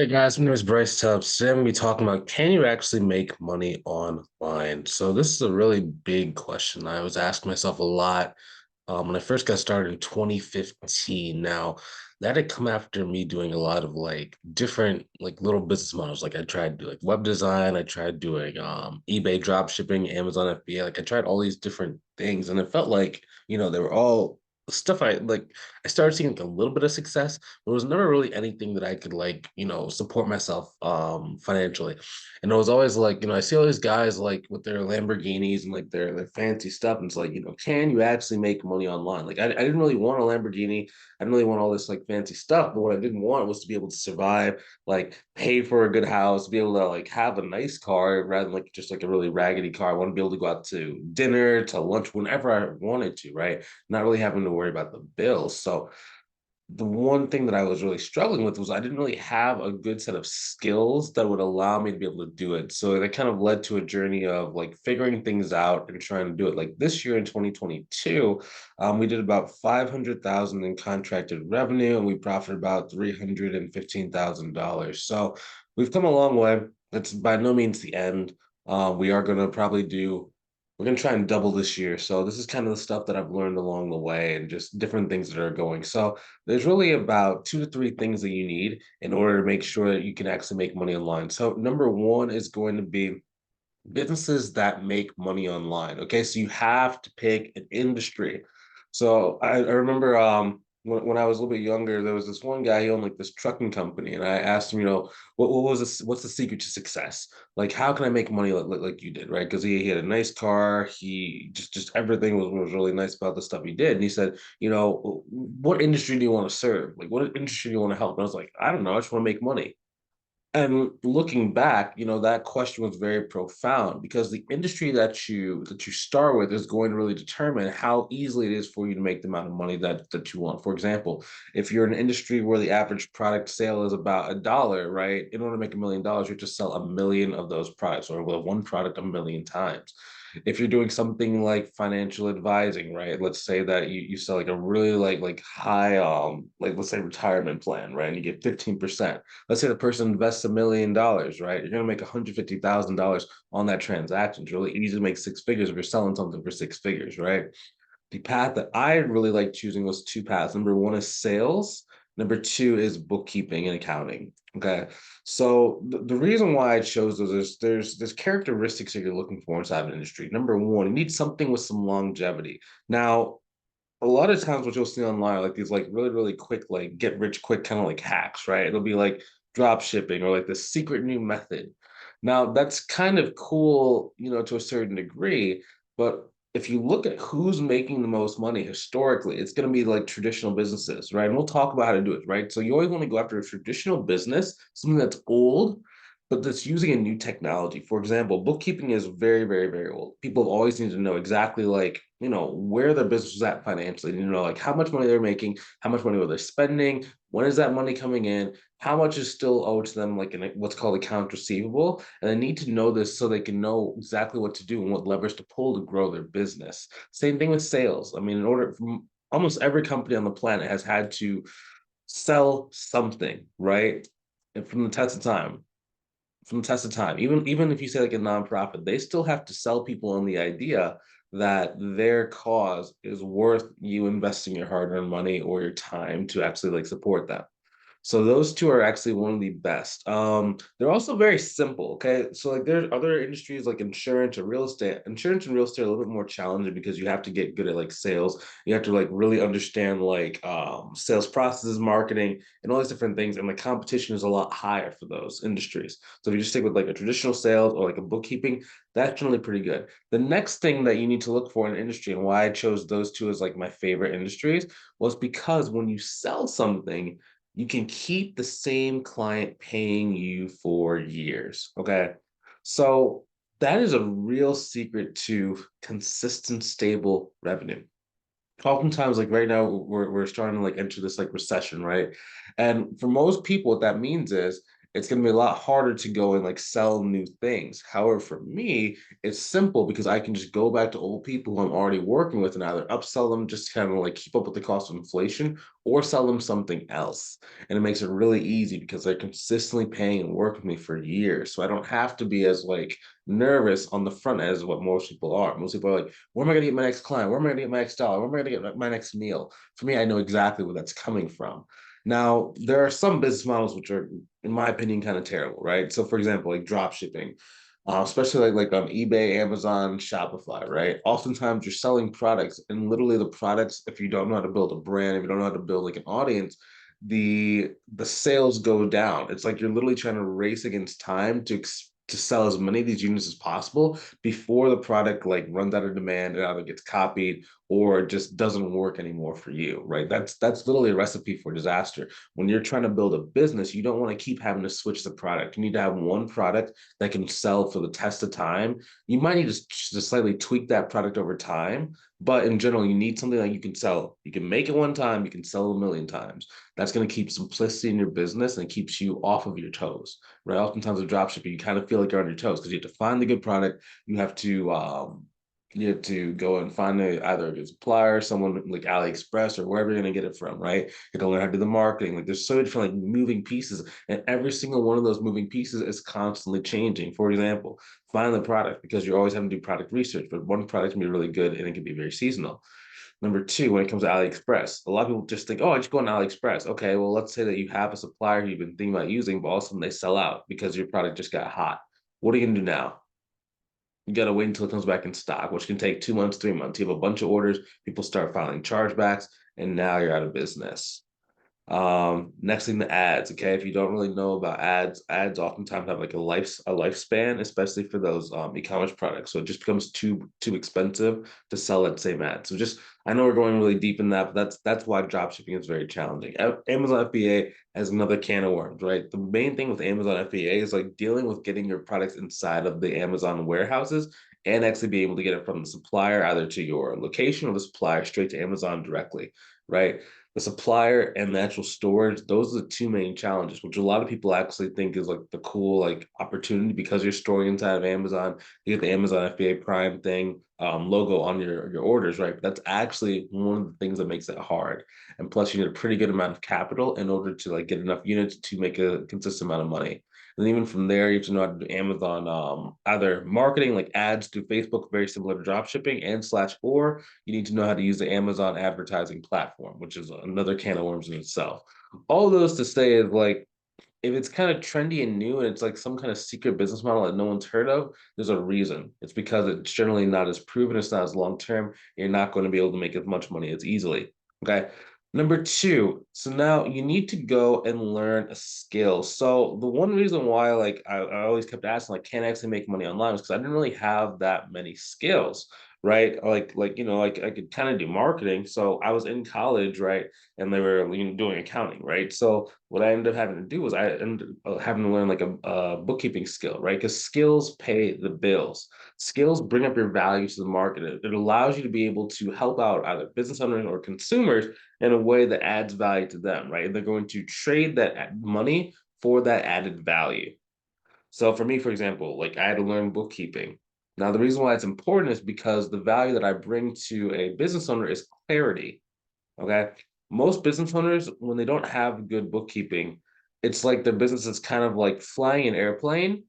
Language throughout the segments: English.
Hey guys, my name is Bryce Tubbs. Today I'm going to be talking about can you actually make money online? So this is a really big question. I was asking myself a lot when I first got started in 2015. Now that had come after me doing a lot of like different like little business models. Like I tried to do like web design, I tried doing eBay drop shipping, Amazon FBA. Like I tried all these different things, and it felt like they were all stuff I like. I started seeing like a little bit of success, but it was never really anything that I could like support myself financially. And it was always like, I see all these guys like with their Lamborghinis and like their fancy stuff. And it's like, can you actually make money online? Like I didn't really want a Lamborghini. I didn't really want all this like fancy stuff. But what I didn't want was to be able to survive, like pay for a good house, be able to like have a nice car rather than like just like a really raggedy car. I want to be able to go out to dinner, to lunch whenever I wanted to, right? Not really having to worry about the bills. So the one thing that I was really struggling with was I didn't really have a good set of skills that would allow me to be able to do it. So that kind of led to a journey of like figuring things out and trying to do it. Like this year in 2022, we did about 500,000 in contracted revenue and we profited about $315,000. So we've come a long way. It's by no means the end. We are going to probably do we're going to try and double this year. So this is kind of the stuff that I've learned along the way and just different things that are going. So there's really about 2 to 3 things that you need in order to make sure that you can actually make money online. So number one is going to be businesses that make money online. Okay, so you have to pick an industry. So I remember when I was a little bit younger, there was this one guy, he owned like this trucking company, and I asked him, what was this, what's the secret to success? Like, how can I make money like you did, right? Because he had a nice car, he just everything was really nice about the stuff he did. And he said, what industry do you want to serve? Like, what industry do you want to help? And I was like, I don't know, I just want to make money. And looking back, that question was very profound because the industry that you start with is going to really determine how easily it is for you to make the amount of money that you want. For example, if you're in an industry where the average product sale is about $1, right? In order to make $1 million, you have to sell 1 million of those products, or with one product 1 million times. If you're doing something like financial advising, right? Let's say that you sell like a really like high like let's say retirement plan, right? And you get 15%. Let's say the person invests $1 million, right? You're gonna make $150,000 on that transaction. It's really easy to make 6 figures if you're selling something for 6 figures, right? The path that I really like choosing was two paths. Number one is sales. Number two is bookkeeping and accounting. Okay. So the reason why I chose those is there's characteristics that you're looking for inside an industry. Number one, you need something with some longevity. Now, a lot of times what you'll see online are like these like really, really quick, like get rich quick kind of like hacks, right? It'll be like drop shipping or like the secret new method. Now that's kind of cool, to a certain degree, but if you look at who's making the most money historically, it's going to be like traditional businesses, right? And we'll talk about how to do it, right? So you always want to go after a traditional business, something that's old, but that's using a new technology. For example, bookkeeping is very, very, very old. People have always needed to know exactly like, where their business was at financially, like how much money they're making, how much money were they spending, when is that money coming in, how much is still owed to them, like in what's called accounts receivable. And they need to know this so they can know exactly what to do and what levers to pull to grow their business. Same thing with sales. I mean, in order from almost every company on the planet has had to sell something, right? And from the test of time. Even if you say like a nonprofit, they still have to sell people on the idea that their cause is worth you investing your hard-earned money or your time to actually like support them. So those two are actually one of the best. They're also very simple. Okay, so like there's other industries like insurance or real estate. Insurance and real estate are a little bit more challenging because you have to get good at like sales. You have to like really understand like sales processes, marketing, and all these different things. And the competition is a lot higher for those industries. So if you just stick with like a traditional sales or like a bookkeeping, that's generally pretty good. The next thing that you need to look for in an industry and why I chose those two as like my favorite industries was because when you sell something you can keep the same client paying you for years. Okay. So that is a real secret to consistent, stable revenue. Oftentimes, like right now, we're starting to like enter this like recession, right? And for most people, what that means is it's going to be a lot harder to go and like sell new things. However, for me, it's simple because I can just go back to old people who I'm already working with and either upsell them just kind of like keep up with the cost of inflation or sell them something else. And it makes it really easy because they're consistently paying and working with me for years. So I don't have to be as like nervous on the front end as what most people are. Most people are like, where am I going to get my next client? Where am I going to get my next dollar? Where am I going to get my next meal? For me, I know exactly where that's coming from. Now, there are some business models which are, in my opinion, kind of terrible, right? So, for example, like drop shipping, especially like on eBay, Amazon, Shopify, right? Oftentimes you're selling products, and literally the products, if you don't know how to build a brand, if you don't know how to build like an audience, the sales go down. It's like you're literally trying to race against time to sell as many of these units as possible before the product like runs out of demand and either gets copied or just doesn't work anymore for you, right? That's literally a recipe for disaster. When you're trying to build a business, you don't want to keep having to switch the product. You need to have one product that can sell for the test of time. You might need to slightly tweak that product over time, but in general, you need something that you can sell. You can make it one time, you can sell it a million times. That's going to keep simplicity in your business and keeps you off of your toes, right? Oftentimes with dropshipping, you kind of feel like you're on your toes because you have to find the good product. You have to go and find either a good supplier, someone like AliExpress or wherever you're going to get it from, right? You have to learn how to do the marketing. Like there's so many different like moving pieces, and every single one of those moving pieces is constantly changing. For example, find the product because you're always having to do product research, but one product can be really good and it can be very seasonal. Number two, when it comes to AliExpress, a lot of people just think, oh, I just go on AliExpress. Okay, well, let's say that you have a supplier who you've been thinking about using, but all of a sudden they sell out because your product just got hot. What are you gonna do now? You got to wait until it comes back in stock, which can take 2 months, 3 months. You have a bunch of orders, people start filing chargebacks, and now you're out of business. Next thing, the ads. Okay, if you don't really know about ads, ads oftentimes have like a lifespan, especially for those e-commerce products. So it just becomes too expensive to sell that same ad. So just I know we're going really deep in that, but that's why drop shipping is very challenging. Amazon FBA has another can of worms, right? The main thing with Amazon FBA is like dealing with getting your products inside of the Amazon warehouses and actually be able to get it from the supplier either to your location or the supplier straight to Amazon directly, right? The supplier and the actual storage, those are the two main challenges, which a lot of people actually think is like the cool like opportunity because you're storing inside of Amazon. You get the Amazon FBA Prime thing logo on your orders, right? But that's actually one of the things that makes it hard. And plus, you need a pretty good amount of capital in order to like get enough units to make a consistent amount of money. And even from there, you have to know how to do Amazon either marketing like ads through Facebook, very similar to drop shipping and slash, or you need to know how to use the Amazon advertising platform, which is another can of worms in itself. All those to say is like if it's kind of trendy and new and it's like some kind of secret business model that no one's heard of, there's a reason. It's because it's generally not as proven, it's not as long term. You're not going to be able to make as much money as easily. Okay. Number two, so now you need to go and learn a skill. So the one reason why like I always kept asking, like, can I actually make money online was because I didn't really have that many skills, right? Like I could kind of do marketing. So I was in college, right? And they were doing accounting, right? So what I ended up having to do was I ended up having to learn like a bookkeeping skill, right? Because skills pay the bills. Skills bring up your value to the market. It allows you to be able to help out either business owners or consumers in a way that adds value to them, right? They're going to trade that money for that added value. So for me, for example, like I had to learn bookkeeping. Now, the reason why it's important is because the value that I bring to a business owner is clarity. Okay. Most business owners, when they don't have good bookkeeping, it's like their business is kind of like flying an airplane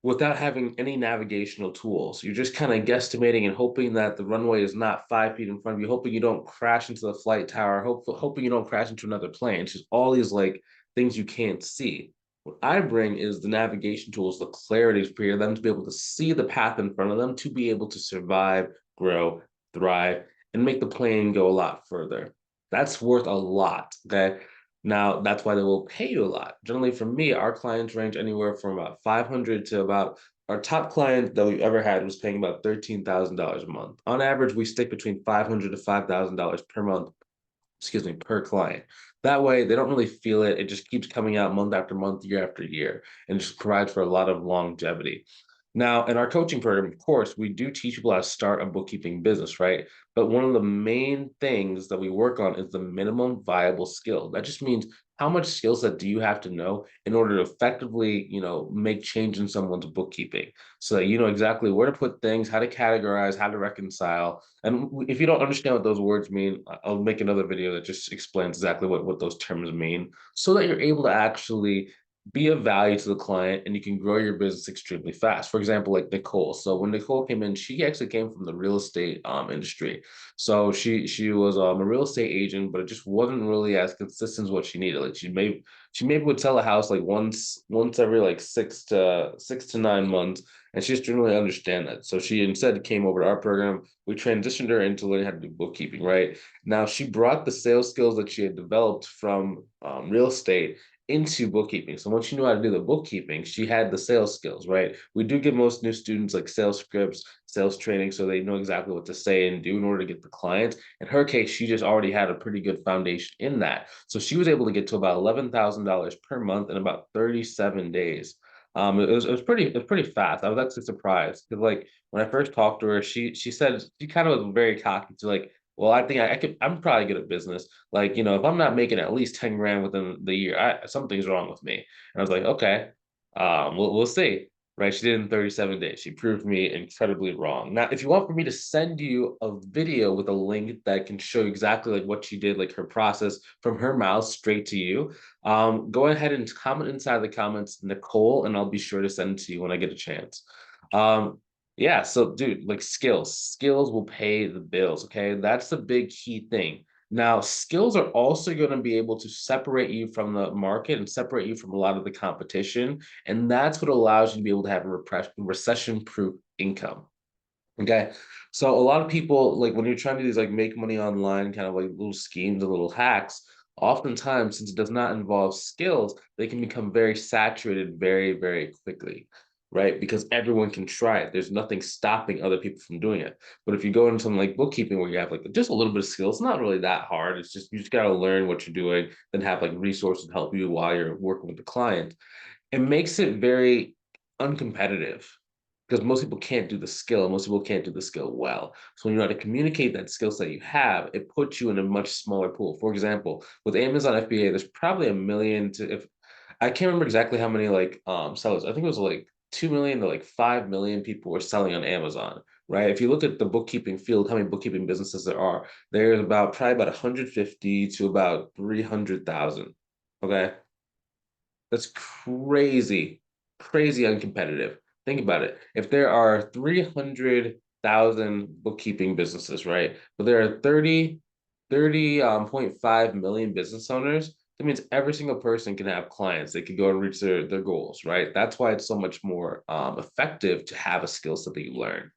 without having any navigational tools. You're just kind of guesstimating and hoping that the runway is not 5 feet in front of you, hoping you don't crash into the flight tower, hoping you don't crash into another plane. It's just all these like things you can't see. What I bring is the navigation tools, the clarity for them to be able to see the path in front of them, to be able to survive, grow, thrive, and make the plane go a lot further. That's worth a lot. Okay. Now, that's why they will pay you a lot. Generally, for me, our clients range anywhere from about 500 to about our top client that we've ever had was paying about $13,000 a month. On average, we stick between 500 to $5,000 per month, excuse me, per client. That way, they don't really feel it. It just keeps coming out month after month, year after year, and just provides for a lot of longevity. Now, in our coaching program, of course, we do teach people how to start a bookkeeping business, right? But one of the main things that we work on is the minimum viable skill. That just means how much skill set do you have to know in order to effectively, make change in someone's bookkeeping so that you know exactly where to put things, how to categorize, how to reconcile. And if you don't understand what those words mean, I'll make another video that just explains exactly what those terms mean so that you're able to actually be of value to the client and you can grow your business extremely fast. For example, like Nicole. So when Nicole came in, she actually came from the real estate industry. So she was a real estate agent, but it just wasn't really as consistent as what she needed. Like she maybe would sell a house like once every like 6 to 9 months, and she just didn't really understand that. So she instead came over to our program. We transitioned her into learning how to do bookkeeping. Right now, she brought the sales skills that she had developed from real estate into bookkeeping. So once she knew how to do the bookkeeping, she had the sales skills, right? We do give most new students like sales scripts, sales training, so they know exactly what to say and do in order to get the clients. In her case, she just already had a pretty good foundation in that. So she was able to get to about $11,000 per month in about 37 days. It was pretty fast. I was actually surprised because like when I first talked to her, she said she kind of was very cocky to like, well, I think I could. I'm probably good at business. Like, if I'm not making at least 10 grand within the year, something's wrong with me. And I was like, okay, we'll see. Right. She did it in 37 days. She proved me incredibly wrong. Now, if you want for me to send you a video with a link that can show exactly like what she did, like her process from her mouth straight to you, go ahead and comment inside the comments, Nicole, and I'll be sure to send it to you when I get a chance. Um, yeah, so dude, like skills will pay the bills. Okay, that's the big key thing. Now, skills are also going to be able to separate you from the market and separate you from a lot of the competition. And that's what allows you to be able to have a recession proof income. Okay. So a lot of people, like when you're trying to do these like make money online, kind of like little schemes and little hacks, oftentimes, since it does not involve skills, they can become very saturated very, very quickly, right? Because everyone can try it. There's nothing stopping other people from doing it. But if you go into something like bookkeeping where you have like just a little bit of skills, it's not really that hard. It's just you just gotta learn what you're doing, then have like resources to help you while you're working with the client. It makes it very uncompetitive because most people can't do the skill. Most people can't do the skill well. So when you know how to communicate that skill set you have, it puts you in a much smaller pool. For example, with Amazon FBA, there's probably a million to if I can't remember exactly how many like sellers. I think it was like 2 million to like 5 million people were selling on Amazon. Right. If you look at the bookkeeping field, how many bookkeeping businesses there are, there's about probably about 150 to about 300,000. Okay. That's crazy, crazy uncompetitive. Think about it. If there are 300,000 bookkeeping businesses, right? But there are 30.5 million business owners. That means every single person can have clients. They can go and reach their goals, right? That's why it's so much more effective to have a skill set that you learn.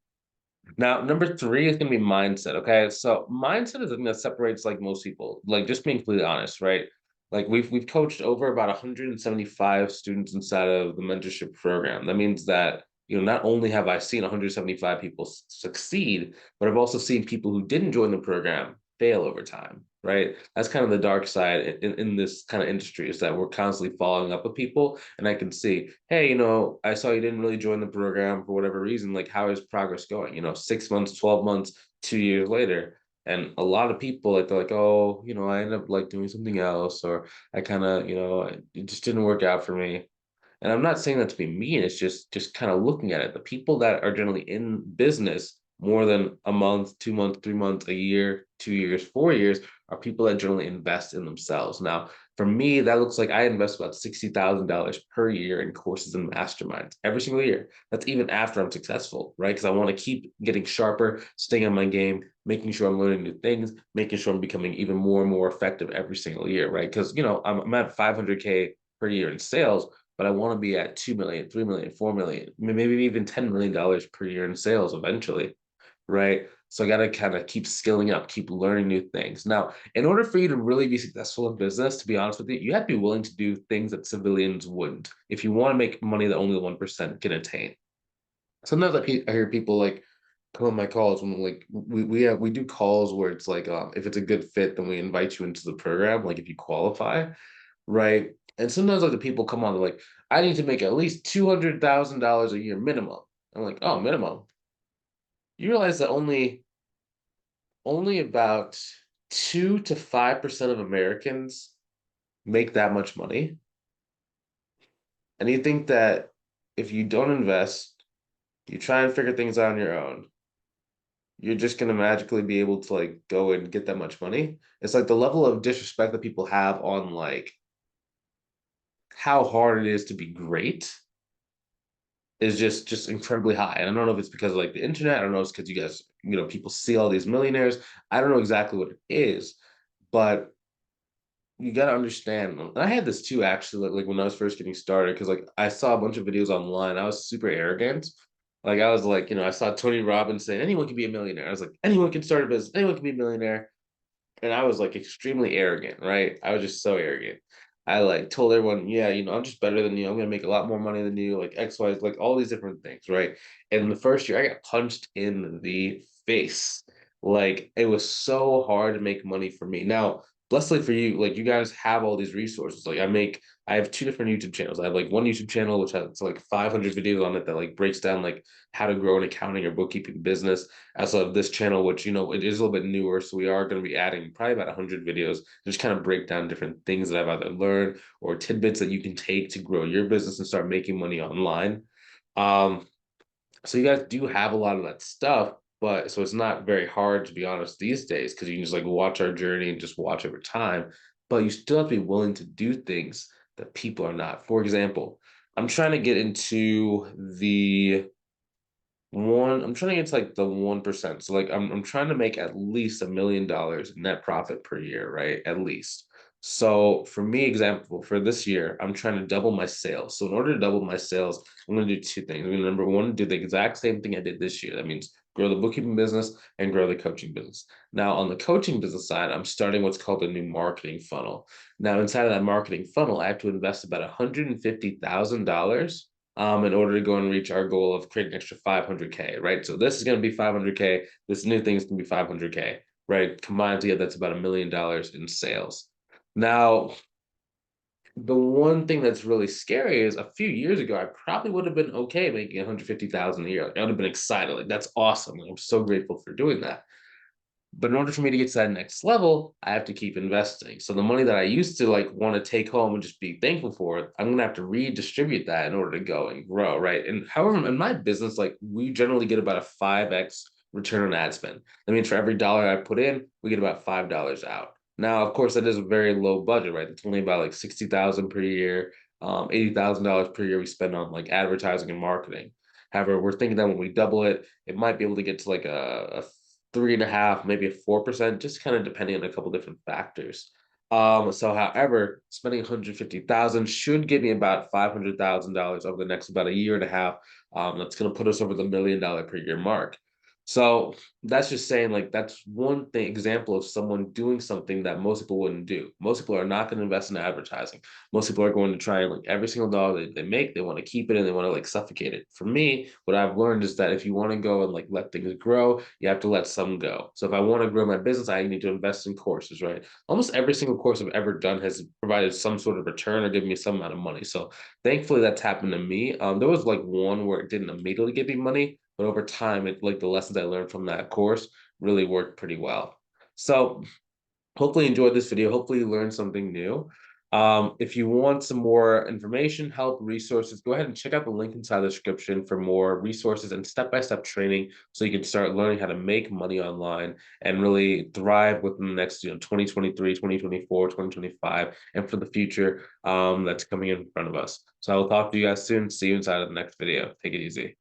Now, number three is going to be mindset. Okay. So mindset is the thing that separates like most people, like just being completely honest, right? Like we've coached over about 175 students inside of the mentorship program. That means that, not only have I seen 175 people succeed, but I've also seen people who didn't join the program fail over time, right? That's kind of the dark side in this kind of industry is that we're constantly following up with people. And I can see, hey, I saw you didn't really join the program for whatever reason. Like, how is progress going? 6 months, 12 months, 2 years later. And a lot of people like they're like, oh, I ended up like doing something else, or I kind of, it just didn't work out for me. And I'm not saying that to be mean. It's just kind of looking at it. The people that are generally in business more than a month, 2 months, 3 months, a year, 2 years, 4 years are people that generally invest in themselves. Now, for me, that looks like I invest about $60,000 per year in courses and masterminds every single year. That's even after I'm successful, right? Because I want to keep getting sharper, staying on my game, making sure I'm learning new things, making sure I'm becoming even more and more effective every single year, right? Because I'm at 500K per year in sales, but I want to be at 2 million, 3 million, 4 million, maybe even $10 million per year in sales eventually, right? So I got to kind of keep skilling up, keep learning new things. Now, in order for you to really be successful in business, to be honest with you, you have to be willing to do things that civilians wouldn't if you want to make money that only the 1% can attain. Sometimes I hear people like come on my calls when like we do calls where it's like if it's a good fit, then we invite you into the program, like if you qualify, right? And sometimes like the people come on, they're like, I need to make at least $200,000 a year minimum. I'm like, oh, minimum. You realize that only about 2 to 5% of Americans make that much money, and you think that if you don't invest, you try and figure things out on your own, you're just gonna magically be able to like go and get that much money. It's like the level of disrespect that people have on like how hard it is to be great is just incredibly high. And I don't know if it's because of like the internet. I don't know if it's because you guys, people see all these millionaires. I don't know exactly what it is, but you got to understand. And I had this too, actually, like when I was first getting started, because like I saw a bunch of videos online. I was super arrogant. Like I was like, I saw Tony Robbins saying anyone can be a millionaire. I was like, anyone can start a business, anyone can be a millionaire. And I was like extremely arrogant, right? I was just so arrogant. I like told everyone, yeah, I'm just better than you. I'm gonna make a lot more money than you, like X, Y, like all these different things, right? And the first year I got punched in the face. Like it was so hard to make money for me. Now, blessedly for you, like you guys have all these resources. Like I have two different YouTube channels. I have like one YouTube channel which has like 500 videos on it that like breaks down like how to grow an accounting or bookkeeping business. As of this channel, which it is a little bit newer, so we are going to be adding probably about 100 videos, just kind of break down different things that I've either learned or tidbits that you can take to grow your business and start making money online. Um, so you guys do have a lot of that stuff, but so it's not very hard to be honest these days because you can just like watch our journey and just watch over time. But you still have to be willing to do things that people are not. For example, I'm trying to get into the I'm trying to get to like the 1%. So like I'm trying to make at least $1 million net profit per year, right? At least. So for me, example, for this year, I'm trying to double my sales. So in order to double my sales, I'm going to do two things. I'm going to number one, do the exact same thing I did this year. That means grow the bookkeeping business and grow the coaching business. Now on the coaching business side, I'm starting what's called a new marketing funnel. Now inside of that marketing funnel, I have to invest about $150,000 in order to go and reach our goal of creating an extra 500K, right? So this is going to be 500K. This new thing is going to be 500K, right? Combined together, that's about $1 million in sales. Now, the one thing that's really scary is a few years ago, I probably would have been okay making 150,000 a year. Like, I would have been excited. Like, that's awesome. I'm so grateful for doing that. But in order for me to get to that next level, I have to keep investing. So the money that I used to like want to take home and just be thankful for, I'm gonna have to redistribute that in order to go and grow, right? And however, in my business, like we generally get about a 5x return on ad spend. That means for every dollar I put in, we get about $5 out. Now, of course, that is a very low budget, right? It's only about like 60,000 per year, $80,000 per year we spend on like advertising and marketing. However, we're thinking that when we double it, it might be able to get to like a 3.5, maybe a 4%, just kind of depending on a couple different factors. So however, spending 150,000 should give me about $500,000 over the next about a year and a half. That's going to put us over the $1 million per year mark. So that's just saying like that's one thing example of someone doing something that most people wouldn't do. Most people are not going to invest in advertising. Most people are going to try and like every single dollar they make, they want to keep it and they want to like suffocate it. For me, what I've learned is that if you want to go and like let things grow, you have to let some go. So if I want to grow my business, I need to invest in courses, right? Almost every single course I've ever done has provided some sort of return or given me some amount of money. So thankfully that's happened to me. There was like one where it didn't immediately give me money, but over time, it like the lessons I learned from that course really worked pretty well. So hopefully you enjoyed this video. Hopefully you learned something new. If you want some more information, help, resources, go ahead and check out the link inside the description for more resources and step-by-step training so you can start learning how to make money online and really thrive within the next 2023, 2024, 2025, and for the future that's coming in front of us. So I will talk to you guys soon. See you inside of the next video. Take it easy.